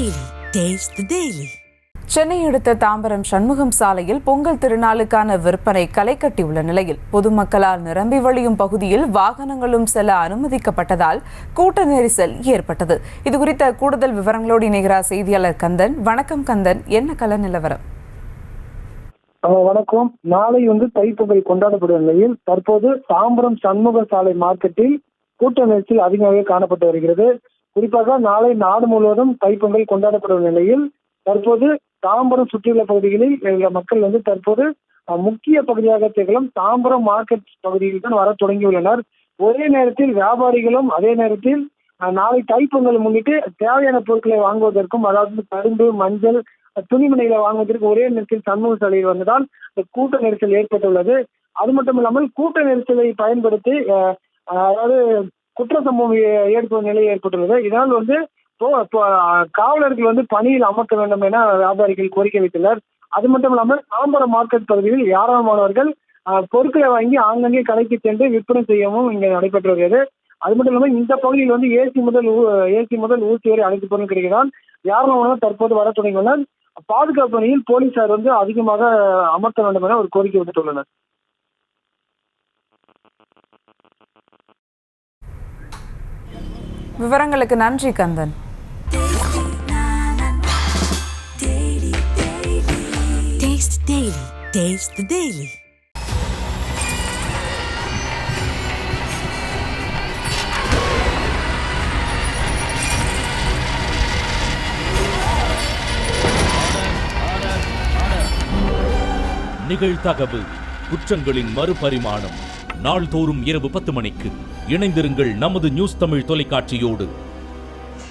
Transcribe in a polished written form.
Daily. Taste the Daily. Chennai அடுத்த தாம்பரம் சண்முகம் சாலையில் பொங்கல் திருநாளுக்கான விற்பனை களை கட்டியுள்ள நிலையில் பொதுமக்களால் நிரம்பி வழியும் பகுதியில் வாகனங்களும் செல்ல அனுமதிக்கப்பட்டதால் கூட்ட நெரிசல் ஏற்பட்டது. இதுகுறித்த கூடுதல் விவரங்களோடு இணைகிறார் செய்தியாளர் கந்தன். வணக்கம் கந்தன், என்ன கள நிலவரம்? வணக்கம். நாளை தைப்பொங்கல் கொண்டாடப்படும் நிலையில் தற்போது தாம்பரம் சண்முக சாலை மார்க்கெட்டில் கூட்ட நெரிசல் அதிகமாக காணப்பட்டு வருகிறது. குறிப்பாக நாளை நாடு முழுவதும் தைப்பொங்கல் கொண்டாடப்படும் நிலையில் தற்போது தாம்பரம் சுற்றியுள்ள பகுதிகளில் உள்ள மக்கள் தற்போது முக்கிய பகுதியாக திகழும் தாம்பரம் மார்க்கெட் பகுதியில் தான் வர தொடங்கியுள்ளனர். ஒரே நேரத்தில் வியாபாரிகளும் அதே நேரத்தில் நாளை தைப்பொங்கல் முன்னிட்டு தேவையான பொருட்களை வாங்குவதற்கும், அதாவது கரும்பு, மஞ்சள், துணிமணிகளை வாங்குவதற்கு ஒரே நேரத்தில் சண்முக சாலையில் வந்ததால் கூட்ட நெரிசல் ஏற்பட்டுள்ளது. அது மட்டும் இல்லாமல் கூட்ட நெரிசலை பயன்படுத்தி அதாவது குற்ற சம்பவம் ஏற்படும் நிலை ஏற்பட்டுள்ளது. இதனால் காவலர்கள் பணியில் அமர்த்த வேண்டும் என வியாபாரிகள் கோரிக்கை வைத்துள்ளனர். அது மட்டும் இல்லாமல் தாம்பரம் மார்க்கெட் பகுதியில் ஏராளமானவர்கள் பொருட்களை வாங்கி ஆங்கங்கே கடைக்கு சென்று விற்பனை செய்யவும் இங்கே நடைபெற்று வருகிறது. அது மட்டும் இல்லாமல் இந்த பகுதியில் ஏசி முதல் ஊசி வரை அனைத்து பொருள் கிடைக்கிறான். ஏராளமானவர் தற்போது வர தொடங்கியுள்ளனர். பாதுகாப்பு பணியில் போலீசார் அதிகமாக அமர்த்த வேண்டும் என ஒரு கோரிக்கை விடுத்துள்ளனர். விவரங்களுக்கு நன்றி Kandan. Taste the Daily. Taste the Daily. நிகழ்தகவு குற்றங்களின் மறுபரிமாணம். நாள்தோறும் இரவு 10 மணிக்கு இணைந்திருங்கள் நமது நியூஸ் தமிழ் தொலைக்காட்சியோடு.